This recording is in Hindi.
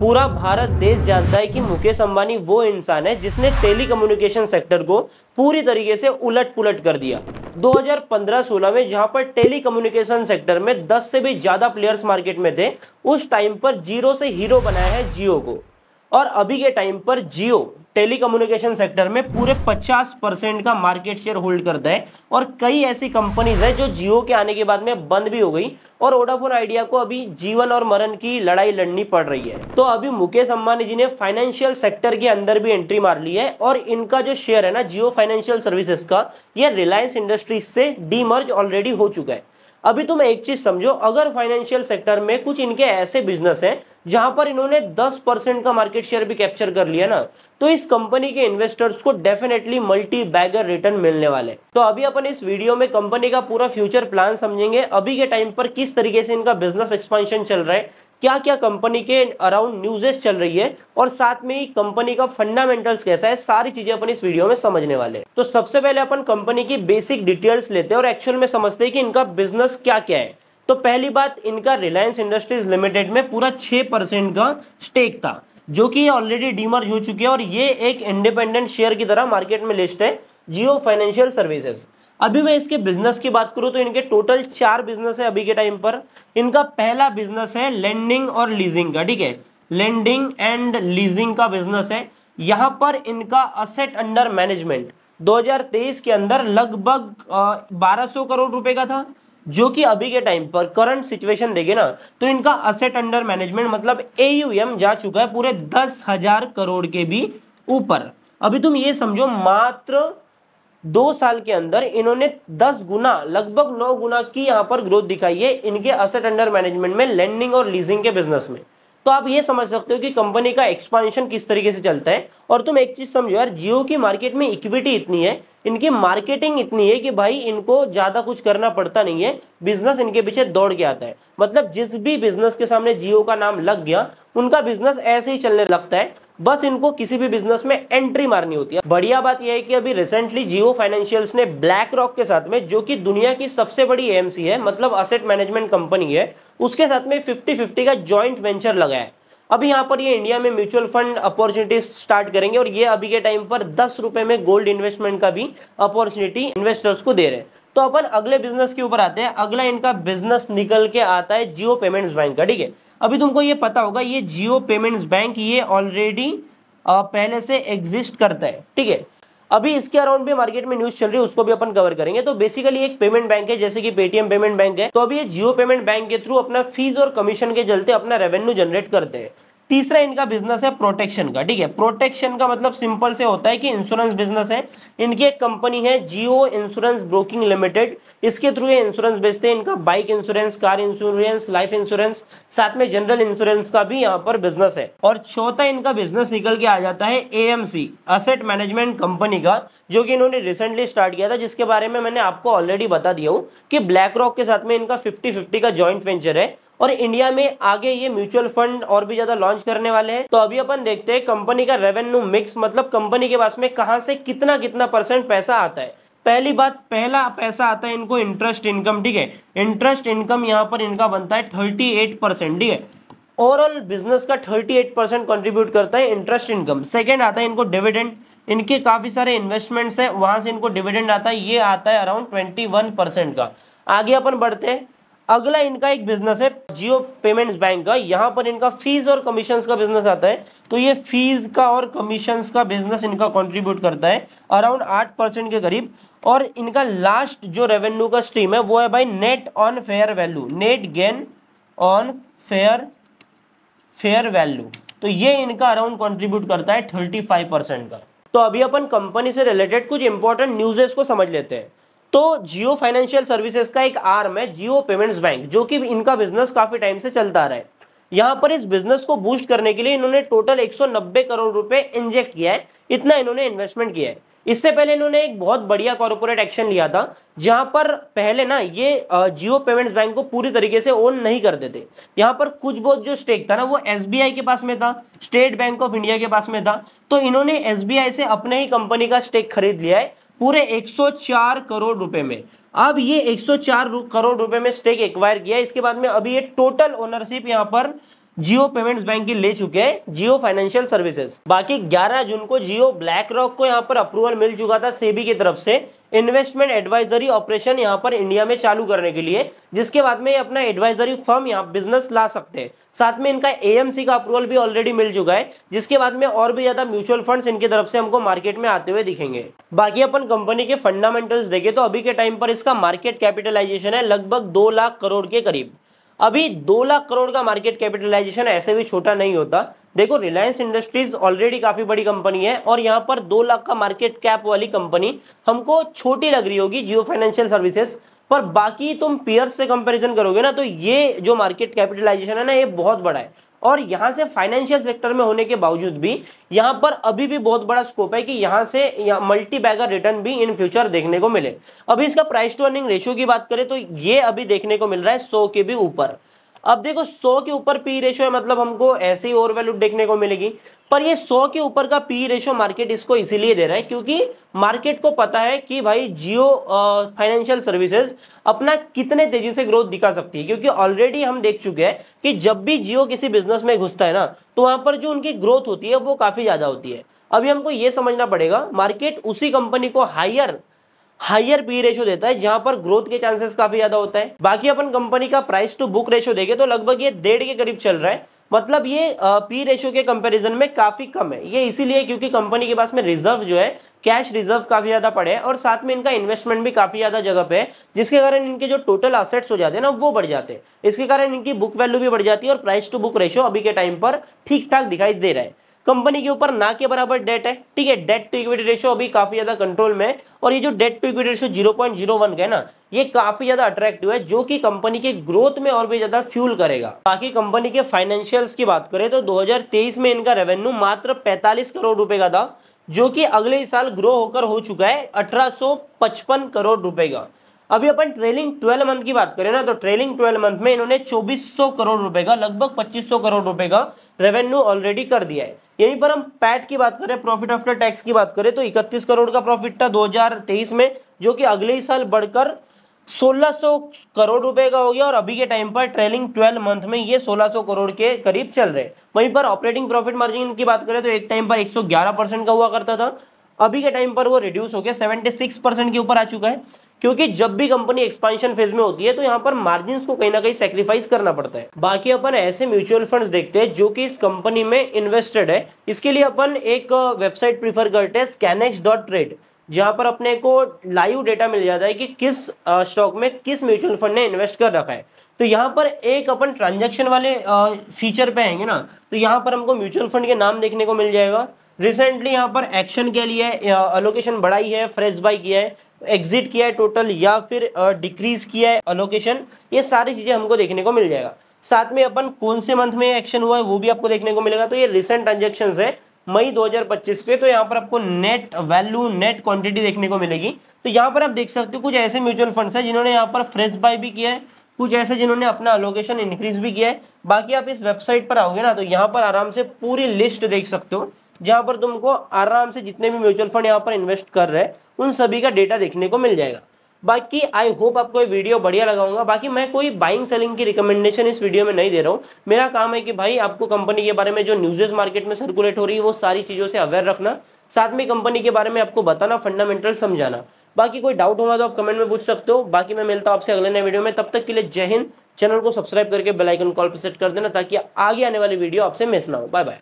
पूरा भारत देश जानता है कि मुकेश अंबानी वो इंसान है जिसने टेलीकम्युनिकेशन सेक्टर को पूरी तरीके से उलट पुलट कर दिया। 2015-16 में जहां पर टेलीकम्युनिकेशन सेक्टर में 10 से भी ज्यादा प्लेयर्स मार्केट में थे, उस टाइम पर जीरो से हीरो बनाया है जियो को। और अभी के टाइम पर जियो टेलीकम्युनिकेशन सेक्टर में पूरे 50% का मार्केट शेयर होल्ड करता है। और कई ऐसी कंपनीज है जो जियो के आने के बाद में बंद भी हो गई और वोडाफोन आइडिया को अभी जीवन और मरण की लड़ाई लड़नी पड़ रही है। तो अभी मुकेश अंबानी जी ने फाइनेंशियल सेक्टर के अंदर भी एंट्री मार ली है और इनका जो शेयर है ना जियो फाइनेंशियल सर्विसेज का, यह रिलायंस इंडस्ट्रीज से डीमर्ज ऑलरेडी हो चुका है। अभी तुम एक चीज समझो, अगर फाइनेंशियल सेक्टर में कुछ इनके ऐसे बिजनेस हैं जहां पर इन्होंने 10% का मार्केट शेयर भी कैप्चर कर लिया ना, तो इस कंपनी के इन्वेस्टर्स को डेफिनेटली मल्टी बैगर रिटर्न मिलने वाले। तो अभी अपन इस वीडियो में कंपनी का पूरा फ्यूचर प्लान समझेंगे, अभी के टाइम पर किस तरीके से इनका बिजनेस एक्सपेंशन चल रहा है, क्या क्या कंपनी के अराउंड न्यूज़ेस चल रही है और साथ में ही कंपनी का फंडामेंटल्स कैसा है, सारी चीजें अपन इस वीडियो में समझने वाले हैं। तो सबसे पहले अपन कंपनी की बेसिक डिटेल्स लेते हैं और एक्चुअल में समझते हैं कि इनका बिजनेस क्या क्या है। तो पहली बात, इनका रिलायंस इंडस्ट्रीज लिमिटेड में पूरा 6% का स्टेक था, जो कि ऑलरेडी डीमर्ज हो चुकी है और ये एक इंडिपेंडेंट शेयर की तरह मार्केट में लिस्ट है जियो फाइनेंशियल सर्विसेज। अभी मैं इसके बिजनेस की बात करूं तो इनके टोटल 4 बिजनेस है अभी के टाइम पर। इनका पहला बिजनेस है लेंडिंग और लीजिंग का, ठीक है, लेंडिंग एंड लीजिंग का बिजनेस है। यहां पर इनका असेट अंडर मैनेजमेंट 2023 के अंदर लगभग 1200 करोड़ रुपए का था, जो कि अभी के टाइम पर करंट सिचुएशन देखे ना तो इनका असेट अंडर मैनेजमेंट मतलब AUM जा चुका है पूरे 10,000 करोड़ के भी ऊपर। अभी तुम ये समझो, मात्र 2 साल के अंदर इन्होंने 10 गुना लगभग 9 गुना की यहां पर ग्रोथ दिखाई है इनके असेट अंडर मैनेजमेंट में, लेंडिंग और लीजिंग के बिजनेस में। तो आप ये समझ सकते हो कि कंपनी का एक्सपांशन किस तरीके से चलता है। और तुम एक चीज समझो यार, जियो की मार्केट में इक्विटी इतनी है, इनकी मार्केटिंग इतनी है कि भाई इनको ज्यादा कुछ करना पड़ता नहीं है, बिजनेस इनके पीछे दौड़ के आता है। मतलब जिस भी बिजनेस के सामने जियो का नाम लग गया, उनका बिजनेस ऐसे ही चलने लगता है, बस इनको किसी भी बिजनेस में एंट्री मारनी होती है। बढ़िया बात यह है कि अभी रिसेंटली जियो फाइनेंशियल्स ने ब्लैक रॉक के साथ में, जो कि दुनिया की सबसे बड़ी AMC है, मतलब असेट मैनेजमेंट कंपनी है, उसके साथ में 50-50 का जॉइंट वेंचर लगाया है। अभी यहाँ पर ये इंडिया में म्यूचुअल फंड अपॉर्चुनिटीज स्टार्ट करेंगे और ये अभी के टाइम पर 10 रुपए में गोल्ड इन्वेस्टमेंट का भी अपॉर्चुनिटी इन्वेस्टर्स को दे रहे हैं। तो अपन अगले बिजनेस के ऊपर आते हैं। अगला इनका बिजनेस निकल के आता है जियो पेमेंट्स बैंक का, ठीक है। अभी तुमको ये पता होगा, ये जियो पेमेंट्स बैंक ये ऑलरेडी पहले से एग्जिस्ट करता है, ठीक है। अभी इसके अराउंड भी मार्केट में न्यूज चल रही है, उसको भी अपन कवर करेंगे। तो बेसिकली एक पेमेंट बैंक है, जैसे कि पेटीएम पेमेंट बैंक है। तो अभी ये जियो पेमेंट बैंक के थ्रू अपना फीस और कमीशन के चलते अपना रेवेन्यू जनरेट करते हैं। तीसरा इनका बिजनेस है प्रोटेक्शन का, ठीक है। प्रोटेक्शन का मतलब सिंपल से होता है कि इंश्योरेंस बिजनेस है। इनकी एक कंपनी है जियो इंश्योरेंस ब्रोकिंग लिमिटेड, इसके थ्रू ये इंश्योरेंस बेचते हैं। इनका bike insurance, car insurance, life insurance, साथ में जनरल इंश्योरेंस का भी यहाँ पर बिजनेस है। और चौथा इनका बिजनेस निकल के आ जाता है AMC असेट मैनेजमेंट कंपनी का, जो कि इन्होंने रिसेंटली स्टार्ट किया था, जिसके बारे में मैंने आपको ऑलरेडी बता दिया हूँ कि ब्लैक रॉक के साथ में इनका 50-50 का जॉइंट वेंचर है और इंडिया में आगे ये म्यूचुअल फंड और भी ज्यादा लॉन्च करने वाले हैं। तो अभी अपन देखते हैं कंपनी का रेवेन्यू मिक्स, मतलब कंपनी के पास में कहां से कितना कितना % पैसा आता है। पहली बात, पहला पैसा आता है इनको इंटरेस्ट इनकम, ठीक है। इंटरेस्ट इनकम यहाँ पर इनका बनता है 38%, ठीक है। ओवरऑल बिजनेस का 38% कंट्रीब्यूट करता है इंटरेस्ट इनकम। सेकंड आता है इनको डिविडेंड, इनके काफी सारे इन्वेस्टमेंट्स हैं, वहां से इनको डिविडेंड आता है, ये आता है अराउंड 21% का। आगे अपन बढ़ते हैं। अगला इनका एक बिजनेस है जियो पेमेंट्स बैंक का, यहाँ पर इनका फीस और कमीशंस का बिजनेस आता है। तो ये फीस का और कमीशंस का बिजनेस इनका कंट्रीब्यूट करता है अराउंड 8% के करीब। और इनका लास्ट जो रेवेन्यू का स्ट्रीम है वो है भाई net on fair value, net gain on fair value. तो ये इनका अराउंड कंट्रीब्यूट करता है 35% का। तो अभी अपन कंपनी से रिलेटेड कुछ इंपॉर्टेंट न्यूज़ेस को समझ लेते हैं। तो जियो फाइनेंशियल सर्विसेज का एक आर्म है जियो पेमेंट्स बैंक, जो कि इनका बिजनेस काफी टाइम से चलता आ रहा है। यहाँ पर इस बिजनेस को बूस्ट करने के लिए इन्होंने टोटल 190 करोड़ रुपए इंजेक्ट किया है, इतना इन्होंने इन्वेस्टमेंट किया है। इससे पहले इन्होंने एक बहुत बढ़िया कॉर्पोरेट एक्शन लिया था, जहां पर पहले ना ये जियो पेमेंट्स बैंक को पूरी तरीके से ओन नहीं करते थे। यहाँ पर कुछ बहुत जो स्टेक था ना वो SBI के पास में था, स्टेट बैंक ऑफ इंडिया के पास में था। तो इन्होंने SBI से अपने ही कंपनी का स्टेक खरीद लिया है पूरे 104 करोड़ रुपए में। अब ये 104 करोड़ रुपए में स्टेक एक्वायर किया, इसके बाद में अभी ये टोटल ओनरशिप यहाँ पर जियो पेमेंट्स बैंक की ले चुके हैं जियो फाइनेंशियल सर्विसेज। बाकी 11 जून को जियो ब्लैक रॉक को यहाँ पर अप्रूवल मिल चुका था सेबी की तरफ से इन्वेस्टमेंट एडवाइजरी ऑपरेशन यहाँ पर इंडिया में चालू करने के लिए, जिसके बाद में अपना एडवाइजरी फर्म यहाँ बिजनेस ला सकते हैं। साथ में इनका एएमसी का अप्रूवल भी ऑलरेडी मिल चुका है, जिसके बाद में और भी ज्यादा म्यूचुअल फंड्स इनकी तरफ से हमको मार्केट में आते हुए दिखेंगे। बाकी अपन कंपनी के फंडामेंटल्स देखें तो अभी के टाइम पर इसका मार्केट कैपिटलाइजेशन है लगभग 2 लाख करोड़ के करीब। अभी 2 लाख करोड़ का मार्केट कैपिटलाइजेशन ऐसे भी छोटा नहीं होता। देखो रिलायंस इंडस्ट्रीज ऑलरेडी काफी बड़ी कंपनी है और यहाँ पर 2 लाख का मार्केट कैप वाली कंपनी हमको छोटी लग रही होगी जियो फाइनेंशियल सर्विसेज, पर बाकी तुम पीयर्स से कंपैरिजन करोगे ना तो ये जो मार्केट कैपिटलाइजेशन है ना ये बहुत बड़ा है। और यहाँ से फाइनेंशियल सेक्टर में होने के बावजूद भी यहाँ पर अभी भी बहुत बड़ा स्कोप है कि यहाँ से मल्टी बैगर रिटर्न भी इन फ्यूचर देखने को मिले। अभी इसका प्राइस टू अर्निंग रेशियो की बात करें तो ये अभी देखने को मिल रहा है 100 के भी ऊपर। अब देखो 100 के ऊपर पी रेशियो है मतलब हमको ऐसे ही ओवर वैल्यू देखने को मिलेगी, पर ये 100 के ऊपर का पी रेशियो मार्केट इसको इसीलिए दे रहा है क्योंकि मार्केट को पता है कि भाई जियो फाइनेंशियल सर्विसेज अपना कितने तेजी से ग्रोथ दिखा सकती है, क्योंकि ऑलरेडी हम देख चुके हैं कि जब भी जियो किसी बिजनेस में घुसता है ना तो वहां पर जो उनकी ग्रोथ होती है वो काफी ज्यादा होती है। अभी हमको ये समझना पड़ेगा मार्केट उसी कंपनी को हायर पी रेशियो देता है जहां पर ग्रोथ के चांसेस काफी ज्यादा होता है। बाकी अपन कंपनी का प्राइस टू बुक रेशियो देखें तो लगभग ये 1.5 के करीब चल रहा है, मतलब ये पी रेशियो के कंपैरिजन में काफी कम है। ये इसीलिए क्योंकि कंपनी के पास में रिजर्व जो है कैश रिजर्व काफी ज्यादा पड़े हैं और साथ में इनका इन्वेस्टमेंट भी काफी ज्यादा जगह पे है, जिसके कारण इनके जो टोटल असेट्स हो जाते हैं ना वो बढ़ जाते हैं। इसके कारण इनकी बुक वैल्यू भी बढ़ जाती है और प्राइस टू बुक रेशियो अभी के टाइम पर ठीक ठाक दिखाई दे रहा है। कंपनी के ऊपर ना के बराबर डेट है, ठीक है। डेट टू इक्विटी रेशियो अभी काफी ज्यादा कंट्रोल में है और ये जो डेट टू इक्विटी रेशियो 0.01 का है ना ये काफी ज्यादा अट्रैक्टिव है, जो कि कंपनी के ग्रोथ में और भी ज्यादा फ्यूल करेगा। बाकी कंपनी के फाइनेंशियल्स की बात करें तो 2023 में इनका रेवेन्यू मात्र 45 करोड़ रुपए का था, जो कि अगले साल ग्रो होकर हो चुका है 1855 करोड़ रुपए का। अभी अपन ट्रेलिंग 12 मंथ की बात करें ना तो ट्रेलिंग 12 मंथ में इन्होंने 2400 करोड़ रुपए का लगभग 2500 करोड़ रुपए का रेवेन्यू ऑलरेडी कर दिया है। यहीं पर हम पैट की बात करें, प्रॉफिट आफ्टर टैक्स की बात करें तो 31 करोड़ का प्रॉफिट था 2023 में, जो कि अगले ही साल बढ़कर 1600 करोड़ रुपए का हो गया और अभी के टाइम पर ट्रेलिंग 12 मंथ में ये 1600 करोड़ के करीब चल रहे हैं। वहीं पर ऑपरेटिंग प्रॉफिट मार्जिन की बात करें तो एक टाइम पर 111% का हुआ करता था, अभी के टाइम पर वो रिड्यूस होकर 76% के ऊपर आ चुका है, क्योंकि जब भी कंपनी एक्सपेंशन फेज में होती है तो यहाँ पर मार्जिन्स को कहीं ना कहीं सेक्रीफाइस करना पड़ता है। बाकी अपन ऐसे म्यूचुअल फंड्स देखते हैं जो कि इस कंपनी में इन्वेस्टेड है। इसके लिए अपन एक वेबसाइट प्रीफर करते हैं scanex.trade, जहां पर अपने को लाइव डेटा मिल जाता है कि किस स्टॉक में किस म्यूचुअल फंड ने इन्वेस्ट कर रखा है। तो यहाँ पर एक अपन ट्रांजैक्शन वाले फीचर पे आएंगे ना तो यहाँ पर हमको म्यूचुअल फंड के नाम देखने को मिल जाएगा। रिसेंटली यहाँ पर एक्शन के लिए अलोकेशन बढ़ाई है, फ्रेश बाय किया है, एग्जिट किया है टोटल या फिर डिक्रीज किया है अलोकेशन, ये सारी चीजें हमको देखने को मिल जाएगा। साथ में अपन कौन से मंथ में एक्शन हुआ है वो भी आपको देखने को मिलेगा। तो ये रिसेंट ट्रांजेक्शन्स है मई 2025 पे, तो यहाँ पर आपको नेट वैल्यू नेट क्वांटिटी देखने को मिलेगी। तो यहाँ पर आप देख सकते हो कुछ ऐसे म्यूचुअल फंड्स हैं जिन्होंने यहाँ पर फ्रेश बाय भी किया है, कुछ ऐसे जिन्होंने अपना अलोकेशन इंक्रीज भी किया है। बाकी आप इस वेबसाइट पर आओगे ना तो यहाँ पर आराम से पूरी लिस्ट देख सकते हो, जहां पर तुमको आराम से जितने भी म्यूचुअल फंड यहाँ पर इन्वेस्ट कर रहे हैं उन सभी का डेटा देखने को मिल जाएगा। बाकी आई होप आपको ये वीडियो बढ़िया लगा होगा। बाकी मैं कोई बाइंग सेलिंग की रिकमेंडेशन इस वीडियो में नहीं दे रहा हूँ। मेरा काम है कि भाई आपको कंपनी के बारे में जो न्यूज़ेस मार्केट में सर्कुलेट हो रही है वो सारी चीज़ों से अवेयर रखना, साथ में कंपनी के बारे में आपको बताना, फंडामेंटल समझाना। बाकी कोई डाउट होगा तो आप कमेंट में पूछ सकते हो। बाकी मैं मिलता हूँ आपसे अगले नए वीडियो में, तब तक के लिए जय हिंद। चैनल को सब्सक्राइब करके बेल आइकन कॉल पर सेट कर देना ताकि आगे आने वाली वीडियो आपसे मिस ना हो। Bye bye.